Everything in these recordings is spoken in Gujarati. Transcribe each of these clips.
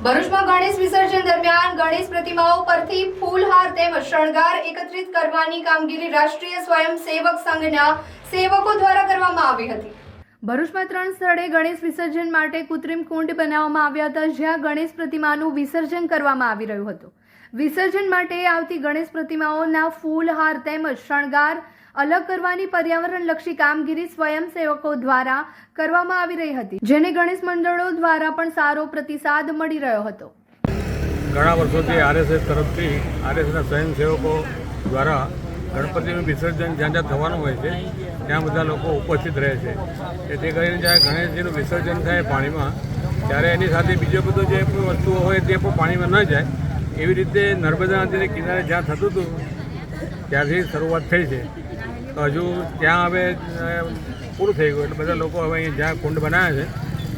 ભરૂચમાં ગણેશ વિસર્જન દરમિયાન ગણેશ પ્રતિમાઓ પરથી ફૂલહાર તેમજ શણગાર એકત્રિત કરવાની કામગીરી રાષ્ટ્રીય સ્વયંસેવક સંઘના સેવકો દ્વારા કરવામાં આવી હતી। ભરૂચમાં 3 સ્થળે ગણેશ વિસર્જન માટે કૃત્રિમ કુંડ બનાવવામાં આવ્યા હતા, જ્યાં ગણેશ પ્રતિમાનું વિસર્જન કરવામાં આવી રહ્યું હતું। વિસર્જન માટે આવતી ગણેશ પ્રતિમાઓના ફૂલહાર તેમજ શણગાર અલગ કરવાની પર્યાવરણલક્ષી કામગીરી સ્વયંસેવકો દ્વારા કરવામાં આવી રહી હતી, જેને ગણેશ મંડળો દ્વારા પણ સારો પ્રતિસાદ મળી રહ્યો હતો। ઘણા વર્ષોથી આરએસએસ તરફથી આરએસએસના સ્વયંસેવકો દ્વારા ગણપતિનું વિસર્જન જ્યાં જ્યાં થવાનું હોય છે ત્યાં બધા લોકો ઉપસ્થિત રહે છે। જેથી કરીને જ્યારે ગણેશજીનું વિસર્જન થાય પાણીમાં, ત્યારે એની સાથે બીજો બધો જે પણ વસ્તુઓ હોય તે પણ પાણીમાં ન જાય, એવી રીતે નર્મદા નદીને કિનારે જ્યાં થતું હતું ત્યાંથી શરૂઆત થઈ છે। તો હજુ ત્યાં હવે પૂરું થઈ ગયું, એટલે બધા લોકો હવે અહીં જ્યાં કુંડ બનાવે છે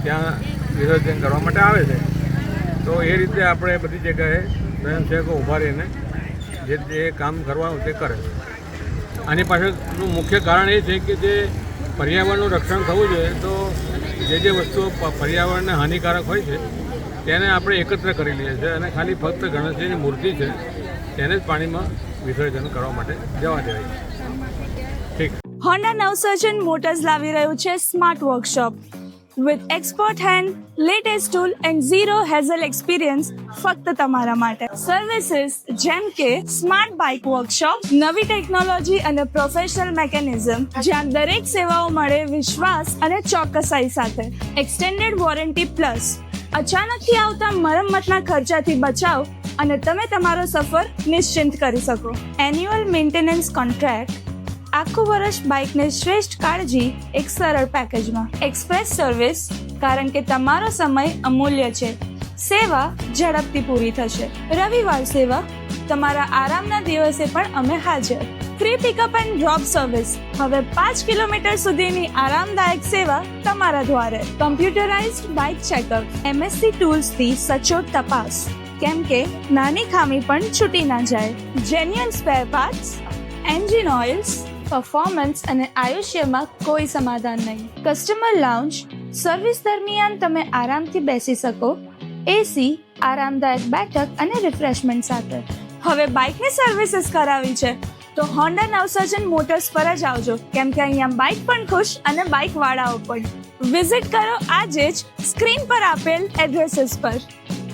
ત્યાં વિસર્જન કરવા માટે આવે છે। તો એ રીતે આપણે બધી જગ્યાએ સ્વયંસેવકો ઊભા રહીને જે કામ કરવાનું તે કરે છે। આની પાછળનું મુખ્ય કારણ એ છે કે જે પર્યાવરણનું રક્ષણ થવું જોઈએ, તો જે વસ્તુઓ પર્યાવરણને હાનિકારક હોય છે તેને આપણે એકત્ર કરી લઈએ છીએ અને ખાલી ફક્ત ગણેશજીની મૂર્તિ છે તેને જ પાણીમાં વિસર્જન કરવા માટે જવા દેવાય છે। ઠીક। હોન્ડા નવસર્જન મોટર્સ લાવી રહ્યું છે smart workshop with expert hand, latest tool and zero hazel experience ફક્ત તમારા માટે। સર્વિસીસ જેમ કે સ્માર્ટ બાઇક વર્કશોપ, નવી ટેકનોલોજી અને પ્રોફેશનલ મેકેનિઝમ, જ્યાં દરેક સેવાઓ મળે વિશ્વાસ અને ચોકસાઈ સાથે। એક્સટેન્ડેડ વોરંટી પ્લસ, અચાનકથી આવતા મરમ્મતના ખર્ચાથી બચાવ અને તમે તમારો સફર નિશ્ચિંત કરી શકો। એન્યુઅલ મેન્ટેનન્સ કોન્ટ્રાક્ટ, આખું વર્ષ બાઇકને શ્રેષ્ઠ કાળજી એક સરળ પેકેજમાં। એક્સપ્રેસ સર્વિસ, કારણ કે તમારો સમય અમૂલ્ય છે, સેવા ઝડપથી પૂરી થશે। રવિવાર સેવા, તમારા આરામના દિવસે પણ અમે હાજર। Free pickup and drop service, હવે 5 કિલોમીટર સુધીની આરામદાયક સેવા તમારા દ્વારે। કમ્પ્યુટરાઇઝ્ડ બાઇક ચેકઅપ, એમએસસી ટૂલ્સથી સચોટ તપાસ, કેમ કે નાની ખામી પણ છૂટી ના જાય। Genuine spare parts, engine oils, performance અને આયુષ્યમાં કોઈ સમાધાન નહીં। કસ્ટમર લાઉન્જ, સર્વિસ દરમિયાન તમે આરામથી બેસી શકો, એસી, આરામદાયક બેઠક અને રિફ્રેશમેન્ટ સાથે। હવે બાઇકની સર્વિસીસ કરાવી છે તો હોન્ડા નવસર્જન મોટર્સ પર જ આવજો, કેમ કે અહીંયા બાઇક પણ ખુશ અને બાઇક વાળાઓ પણ। વિઝિટ કરો આજે જ સ્ક્રીન પર આપેલ એડ્રેસીસ પર।